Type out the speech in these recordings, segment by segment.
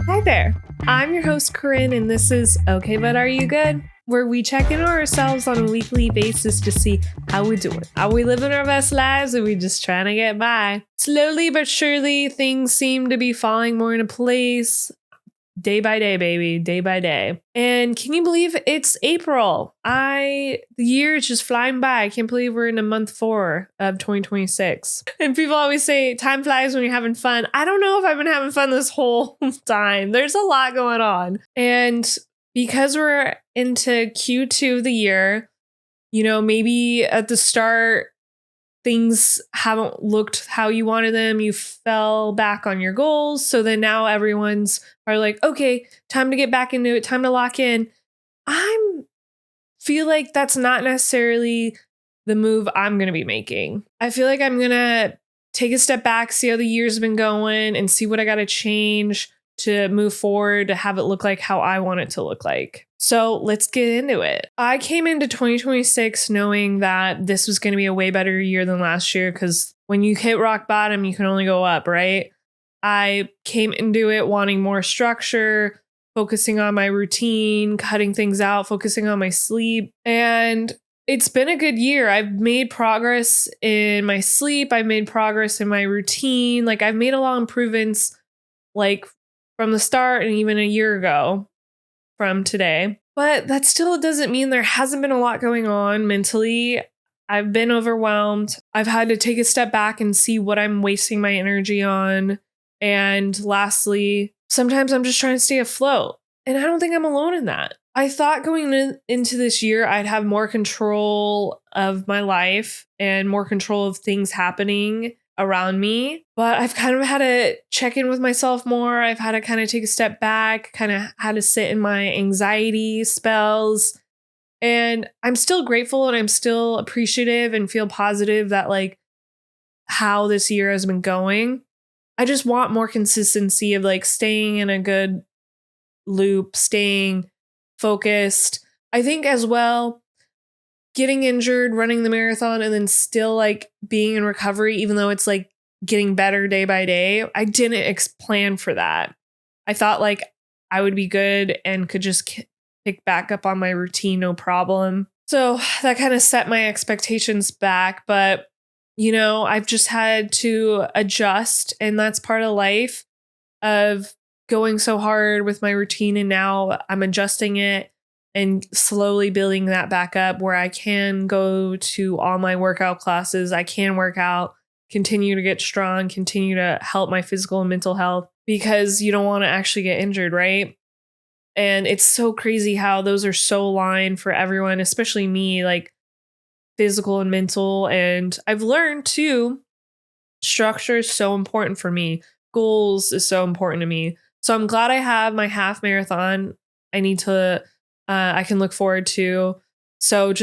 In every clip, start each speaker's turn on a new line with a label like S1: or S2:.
S1: Hi there. I'm your host, Corinne, and this is Okay, But Are You Good? Where we check in on ourselves on a weekly basis to see how we're doing. Are we living our best lives, or are we just trying to get by? Slowly but surely, things seem to be falling more into place. Day by day, baby, day by day. And can you believe it's April? The year is just flying by. I can't believe we're in month 4 of 2026. And people always say time flies when you're having fun. I don't know if I've been having fun this whole time. There's a lot going on. And because we're into Q2 of the year, maybe at the start, things haven't looked how you wanted them. You fell back on your goals. So then now everyone's are like, okay, time to get back into it. Time to lock in. I feel like that's not necessarily the move I'm going to be making. I feel like I'm going to take a step back, see how the year's been going, and see what I got to change to move forward to have it look like how I want it to look like. So let's get into it. I came into 2026 knowing that this was going to be a way better year than last year, because when you hit rock bottom, you can only go up, right? I came into it wanting more structure, focusing on my routine, cutting things out, focusing on my sleep. And it's been a good year. I've made progress in my sleep. I've made progress in my routine. Like, I've made a lot of improvements, like, from the start and even a year ago from today. But that still doesn't mean there hasn't been a lot going on mentally. I've been overwhelmed. I've had to take a step back and see what I'm wasting my energy on. And lastly, sometimes I'm just trying to stay afloat. And I don't think I'm alone in that. I thought going into this year, I'd have more control of my life and more control of things happening around me. But I've kind of had to check in with myself more. I've had to kind of take a step back, kind of had to sit in my anxiety spells. And I'm still grateful and I'm still appreciative and feel positive that, like, how this year has been going. I just want more consistency of, like, staying in a good loop, staying focused. I think as well, getting injured, running the marathon, and then still, like, being in recovery, even though it's, like, getting better day by day. I didn't plan for that. I thought, like, I would be good and could just pick back up on my routine, no problem. So that kind of set my expectations back. But, I've just had to adjust, and that's part of life of going so hard with my routine. And now I'm adjusting it and slowly building that back up where I can go to all my workout classes. I can work out, continue to get strong, continue to help my physical and mental health, because you don't want to actually get injured, right? And it's so crazy how those are so aligned for everyone, especially me, like physical and mental. And I've learned too, structure is so important for me. Goals is so important to me. So I'm glad I have my half marathon I can look forward to. So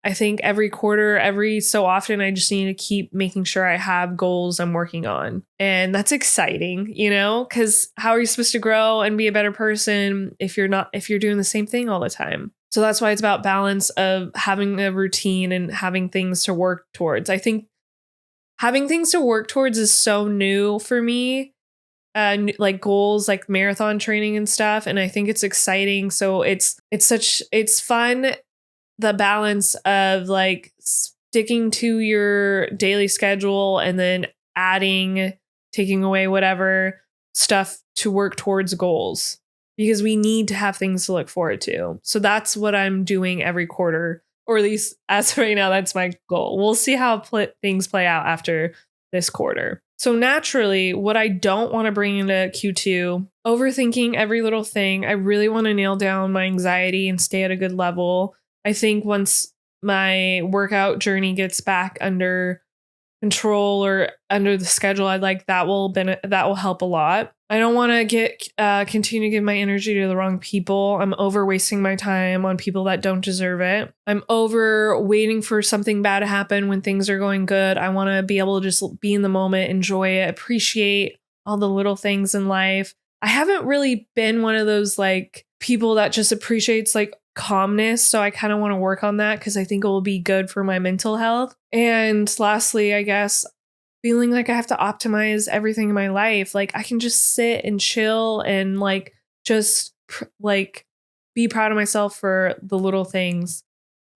S1: I think every quarter, every so often, I just need to keep making sure I have goals I'm working on. And that's exciting, because how are you supposed to grow and be a better person if you're doing the same thing all the time? So that's why it's about balance of having a routine and having things to work towards. I think having things to work towards is so new for me. Like goals, like marathon training and stuff. And I think it's exciting. So it's fun. The balance of, like, sticking to your daily schedule and then taking away whatever stuff to work towards goals, because we need to have things to look forward to. So that's what I'm doing every quarter, or at least as of right now, that's my goal. We'll see how things play out after this quarter. So naturally, what I don't want to bring into Q2, overthinking every little thing. I really want to nail down my anxiety and stay at a good level. I think once my workout journey gets back under control or under the schedule I'd like, that will help a lot. I don't want to continue to give my energy to the wrong people. I'm over wasting my time on people that don't deserve it. I'm over waiting for something bad to happen when things are going good. I want to be able to just be in the moment, enjoy it, appreciate all the little things in life. I haven't really been one of those, like, people that just appreciates, like, calmness. So I kind of want to work on that, because I think it will be good for my mental health. And lastly, I guess, feeling like I have to optimize everything in my life. Like I can just sit and chill and like just like be proud of myself for the little things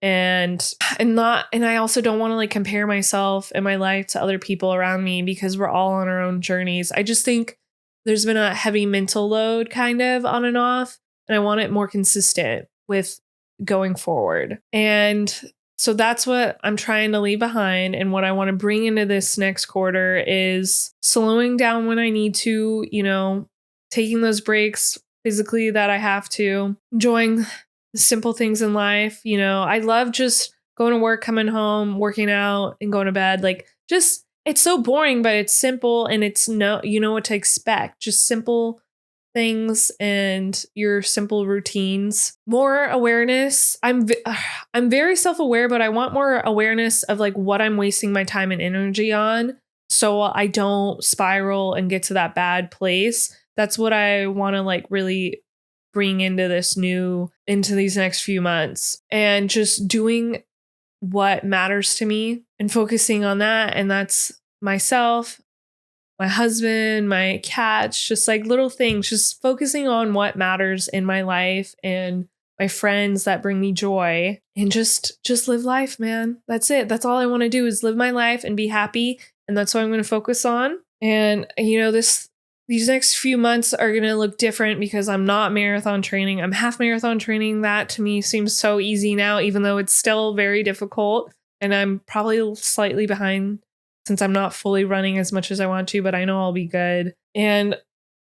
S1: and I also don't want to like compare myself and my life to other people around me because we're all on our own journeys. I just think there's been a heavy mental load kind of on and off, and I want it more consistent with going forward. And so that's what I'm trying to leave behind. And what I want to bring into this next quarter is slowing down when I need to, taking those breaks physically that I have to, enjoying the simple things in life. I love just going to work, coming home, working out, and going to bed. Like, just, it's so boring, but it's simple and you know what to expect. Just simple things and your simple routines. More awareness. I'm very self-aware, but I want more awareness of like what I'm wasting my time and energy on so I don't spiral and get to that bad place. That's what I want to like really bring into these next few months, and just doing what matters to me and focusing on that. And that's myself, my husband, my cats, just like little things, just focusing on what matters in my life and my friends that bring me joy, and just live life, man. That's it. That's all I want to do is live my life and be happy. And that's what I'm going to focus on. And these next few months are going to look different because I'm not marathon training. I'm half marathon training. That to me seems so easy now, even though it's still very difficult. And I'm probably slightly behind since I'm not fully running as much as I want to, but I know I'll be good. And,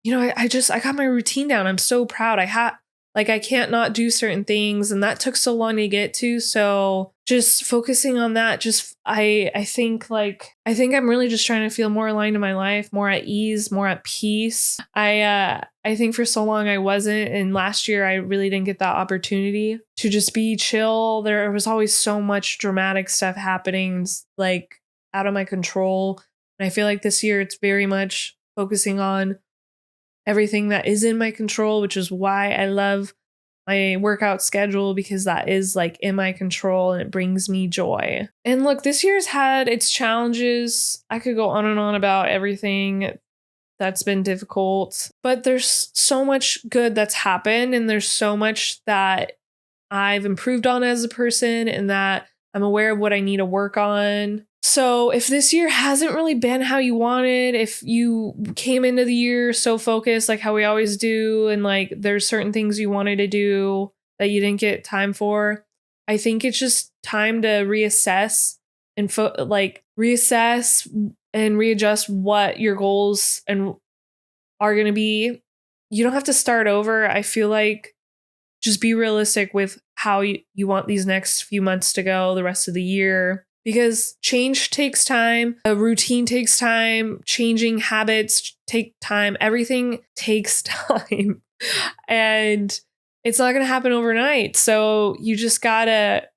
S1: I got my routine down. I'm so proud. I can't not do certain things, and that took so long to get to. So just focusing on that, I think I'm really just trying to feel more aligned in my life, more at ease, more at peace. I think for so long I wasn't, and last year I really didn't get that opportunity to just be chill. There was always so much dramatic stuff happening, like out of my control. And I feel like this year it's very much focusing on everything that is in my control, which is why I love my workout schedule, because that is like in my control and it brings me joy. And look, this year's had its challenges. I could go on and on about everything that's been difficult, but there's so much good that's happened, and there's so much that I've improved on as a person and that I'm aware of what I need to work on. So if this year hasn't really been how you wanted, if you came into the year so focused like how we always do, and like there's certain things you wanted to do that you didn't get time for, I think it's just time to reassess and reassess and readjust what your goals are going to be. You don't have to start over. I feel like just be realistic with how you want these next few months to go, the rest of the year. Because change takes time, a routine takes time, changing habits take time, everything takes time. And it's not going to happen overnight. So you just got to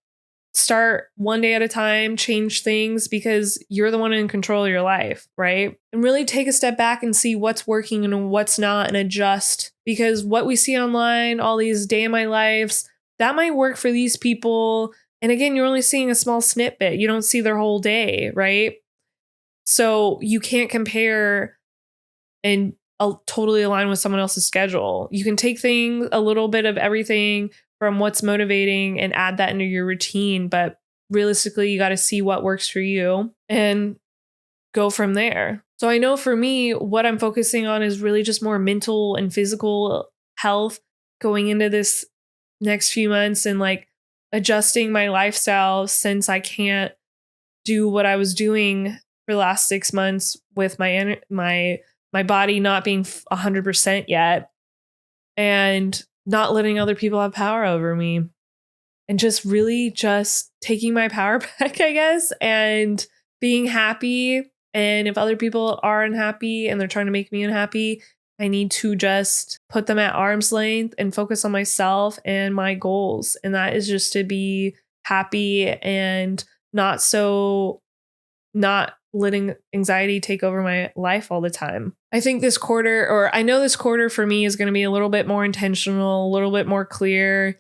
S1: start one day at a time, change things, because you're the one in control of your life, right? And really take a step back and see what's working and what's not, and adjust. Because what we see online, all these day in my lives, that might work for these people. And again, you're only seeing a small snippet. You don't see their whole day, right? So you can't compare and totally align with someone else's schedule. You can take a little bit of everything from what's motivating and add that into your routine. But realistically, you got to see what works for you and go from there. So I know for me, what I'm focusing on is really just more mental and physical health going into this next few months, and like adjusting my lifestyle, since I can't do what I was doing for the last 6 months with my body not being 100% yet, and not letting other people have power over me, and just really just taking my power back, I guess, and being happy. And if other people are unhappy and they're trying to make me unhappy, I need to just put them at arm's length and focus on myself and my goals. And that is just to be happy and not letting anxiety take over my life all the time. I think I know this quarter for me is going to be a little bit more intentional, a little bit more clear.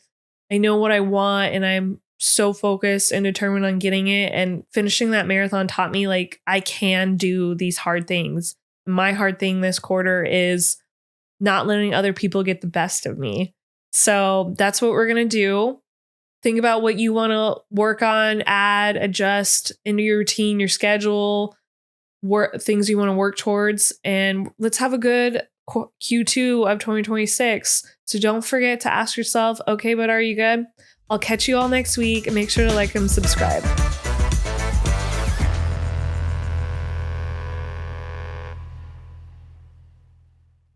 S1: I know what I want, and I'm so focused and determined on getting it. And finishing that marathon taught me like I can do these hard things. My hard thing this quarter is not letting other people get the best of me. So that's what we're going to do. Think about what you want to work on, add, adjust into your routine, your schedule, things you want to work towards. And let's have a good Q2 of 2026. So don't forget to ask yourself, okay, but are you good? I'll catch you all next week, and make sure to like and subscribe.